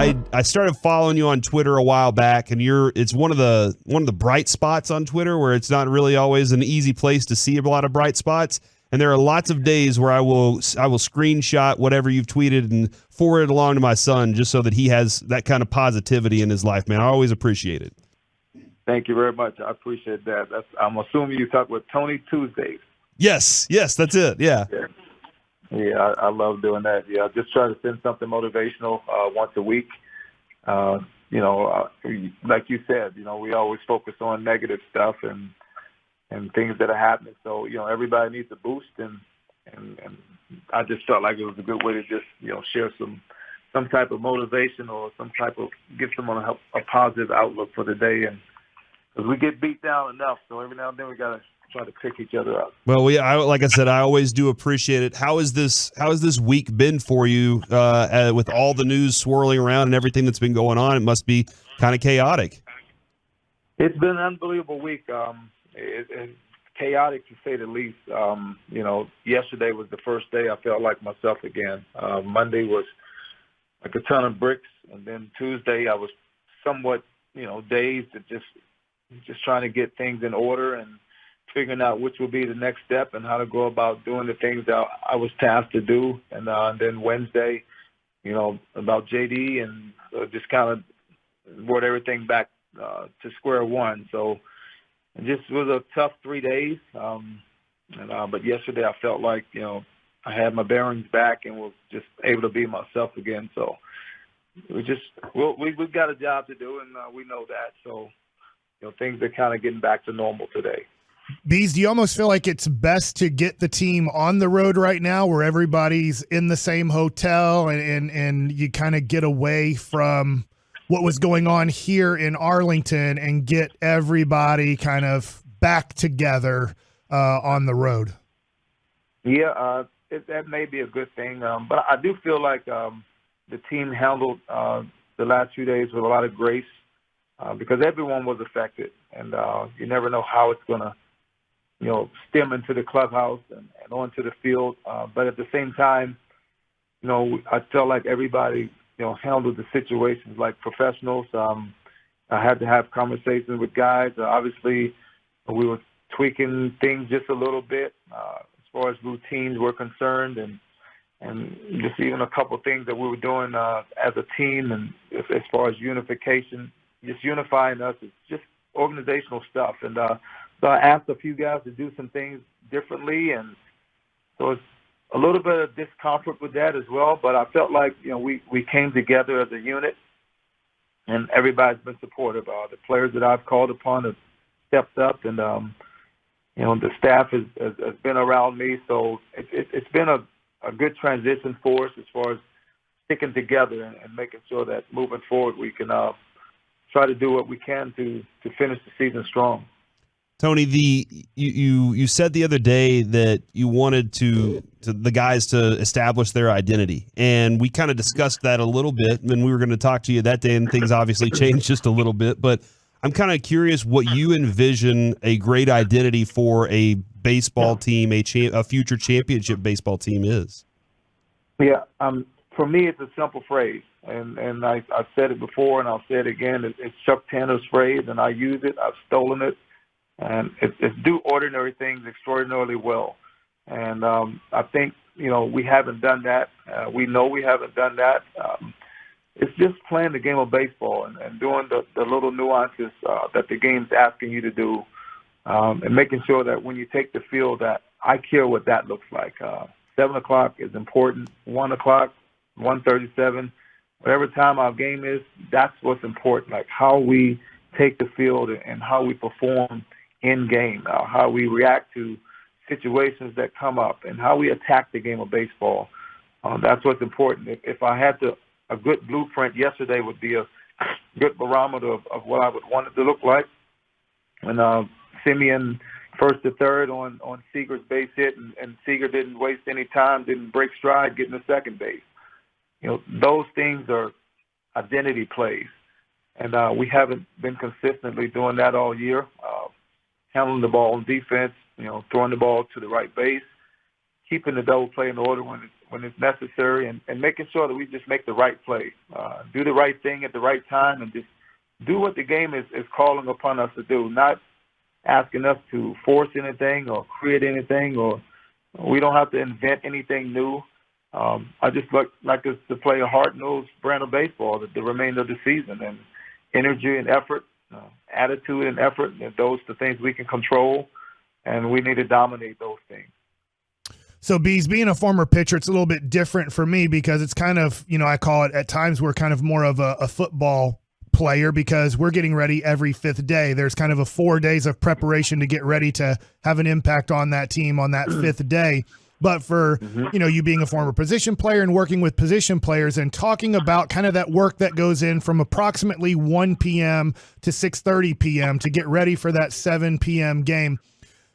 I started following you on Twitter a while back, and it's one of the bright spots on Twitter where it's not really always an easy place to see a lot of bright spots. And there are lots of days where I will screenshot whatever you've tweeted and forward it along to my son just so that he has that kind of positivity in his life, man. I always appreciate it. Thank you very much. I appreciate that. I'm assuming you talk with Tony Tuesdays. Yes, that's it. Yeah. Yeah, I love doing that. Yeah, I just try to send something motivational once a week. Like you said, we always focus on negative stuff and things that are happening. So, everybody needs a boost, and I just felt like it was a good way to just, share some type of motivation or some type of give someone a positive outlook for the day. And because we get beat down enough, so every now and then we got to try to pick each other up. Well, like I said, I always do appreciate it. How has this week been for you with all the news swirling around and everything that's been going on? It must be kind of chaotic. It's been an unbelievable week. It's chaotic to say the least. Yesterday was the first day I felt like myself again. Monday was like a ton of bricks, and then Tuesday I was somewhat, dazed and just trying to get things in order and figuring out which will be the next step and how to go about doing the things that I was tasked to do. And then Wednesday, about JD and just kind of brought everything back to square one. So it just was a tough 3 days. But yesterday I felt like, I had my bearings back and was just able to be myself again. So we've got a job to do, and we know that. So, things are kind of getting back to normal today. Bease, do you almost feel like it's best to get the team on the road right now where everybody's in the same hotel and you kind of get away from what was going on here in Arlington and get everybody kind of back together on the road? Yeah, that may be a good thing. But I do feel like the team handled the last few days with a lot of grace because everyone was affected. And you never know how it's going to stem into the clubhouse and onto the field. But at the same time, I felt like everybody, handled the situations like professionals. I had to have conversations with guys. Obviously, we were tweaking things just a little bit as far as routines were concerned and just even a couple of things that we were doing as a team and as far as unification, just unifying us. It's just organizational stuff. And so I asked a few guys to do some things differently, and so it's a little bit of discomfort with that as well. But I felt like we came together as a unit, and everybody's been supportive. The players that I've called upon have stepped up, and the staff has been around me. So it's been a good transition for us as far as sticking together and making sure that moving forward we can try to do what we can to finish the season strong. Tony, you said the other day that you wanted to the guys to establish their identity, and we kind of discussed that a little bit, and we were going to talk to you that day, and things obviously changed just a little bit, but I'm kind of curious what you envision a great identity for a baseball team, a future championship baseball team is. Yeah, for me, it's a simple phrase, and I've said it before, and I'll say it again. It's Chuck Tanner's phrase, and I use it. I've stolen it. And it's do ordinary things extraordinarily well. And I think, we haven't done that. We know we haven't done that. It's just playing the game of baseball and doing the little nuances that the game's asking you to do and making sure that when you take the field that I care what that looks like. 7 o'clock is important. 1 o'clock, 1:37, whatever time our game is, that's what's important, like how we take the field and how we perform in game, how we react to situations that come up, and how we attack the game of baseball. That's what's important. If I had a good blueprint, yesterday would be a good barometer of what I would want it to look like. And Simeon first to third on Seager's base hit, and Seager didn't waste any time, didn't break stride getting to second base. Those things are identity plays. And we haven't been consistently doing that all year. Handling the ball on defense, throwing the ball to the right base, keeping the double play in order when when it's necessary, and making sure that we just make the right play, do the right thing at the right time, and just do what the game is calling upon us to do, not asking us to force anything or create anything, or we don't have to invent anything new. I just like us to play a hard-nosed brand of baseball the remainder of the season, and energy and effort, attitude and effort, and those are the things we can control, and we need to dominate those things. So, Bease, being a former pitcher, it's a little bit different for me because it's kind of, I call it at times we're kind of more of a football player because we're getting ready every fifth day. There's kind of a 4 days of preparation to get ready to have an impact on that team on that fifth day. But for, you being a former position player and working with position players and talking about kind of that work that goes in from approximately 1 p.m. to 6:30 p.m. to get ready for that 7 p.m. game.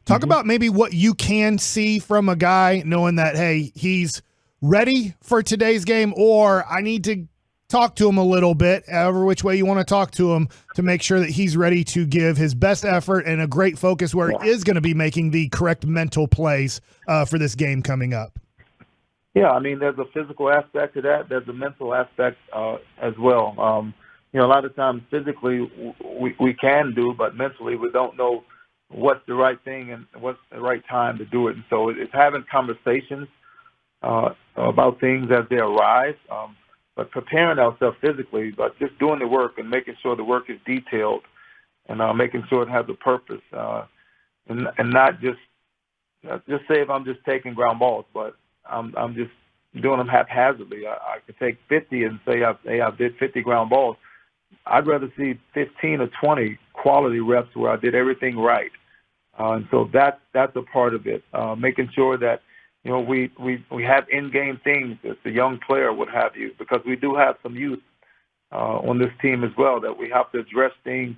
Talk about maybe what you can see from a guy knowing that, hey, he's ready for today's game, or I need to talk to him a little bit, however which way you want to talk to him, to make sure that he's ready to give his best effort and a great focus where he is going to be making the correct mental plays for this game coming up. Yeah, I mean, there's a physical aspect to that. There's a mental aspect as well. A lot of times physically we can do, but mentally we don't know what's the right thing and what's the right time to do it. And so it's having conversations about things as they arise, but preparing ourselves physically, but just doing the work and making sure the work is detailed and making sure it has a purpose, and not just say if I'm just taking ground balls, but I'm just doing them haphazardly. I could take 50 and say I did 50 ground balls. I'd rather see 15 or 20 quality reps where I did everything right. And so that's a part of it, making sure that, we have in-game things as a young player, what have you, because we do have some youth on this team as well that we have to address things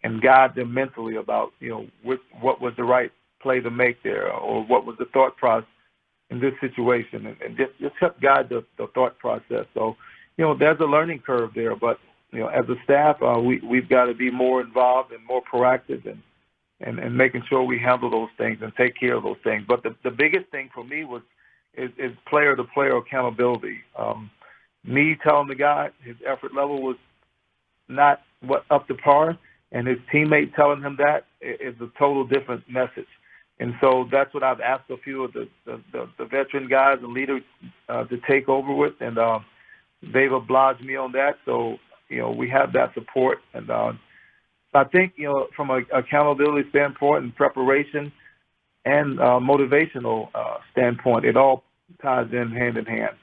and guide them mentally about, what was the right play to make there, or what was the thought process in this situation, and just help guide the thought process. So, there's a learning curve there, but, as a staff, we've got to be more involved and more proactive and making sure we handle those things and take care of those things. But the biggest thing for me is player-to-player accountability. Me telling the guy his effort level was not up to par, and his teammate telling him that is a total different message. And so that's what I've asked a few of the veteran guys and leaders to take over with, and they've obliged me on that. So, we have that support. And I think, from an accountability standpoint and preparation and motivational standpoint, it all ties in hand in hand.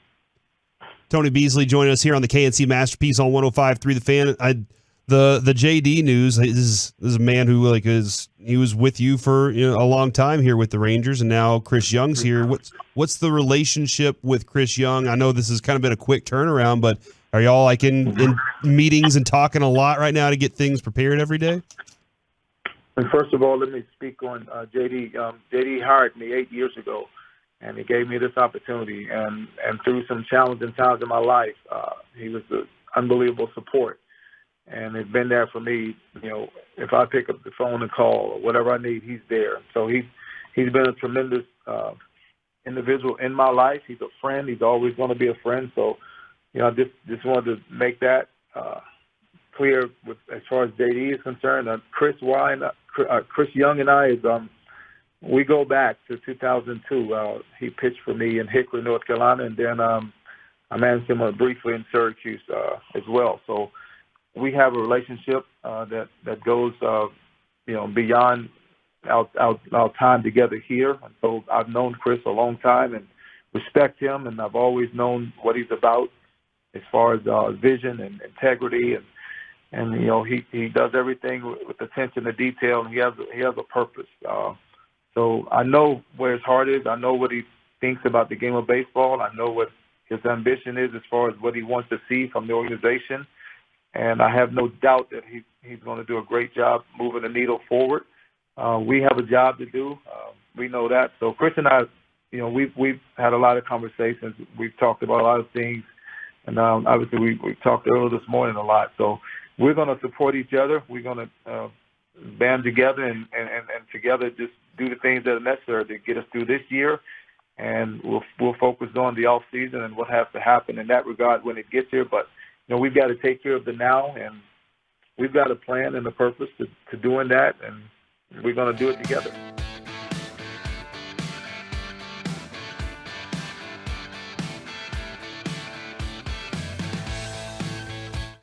Tony Beasley joining us here on the K&C Masterpiece on 105.3 The Fan. The JD news is a man who he was with you for a long time here with the Rangers, and now Chris Young's here. What's the relationship with Chris Young? I know this has kind of been a quick turnaround, but are y'all in meetings and talking a lot right now to get things prepared every day? And first of all, let me speak on JD. JD hired me 8 years ago, and he gave me this opportunity. And through some challenging times in my life, he was an unbelievable support. And it's been there for me. If I pick up the phone and call or whatever I need, he's there. So he's been a tremendous individual in my life. He's a friend. He's always going to be a friend. So, I just wanted to make that clear as far as JD is concerned. Chris Young and I we go back to 2002. He pitched for me in Hickory, North Carolina, and then I managed him briefly in Syracuse as well. So we have a relationship that goes beyond our time together here. And so I've known Chris a long time and respect him, and I've always known what he's about as far as vision and integrity, and he does everything with attention to detail, and he has a purpose. So I know where his heart is. I know what he thinks about the game of baseball. I know what his ambition is as far as what he wants to see from the organization. And I have no doubt that he's going to do a great job moving the needle forward. We have a job to do. We know that. So Chris and I, we've had a lot of conversations. We've talked about a lot of things. And obviously we talked earlier this morning a lot. So we're going to support each other. We're going to band together and together just do the things that are necessary to get us through this year and we'll focus on the off season and what has to happen in that regard when it gets here. But we've got to take care of the now, and we've got a plan and a purpose to doing that, and we're going to do it together.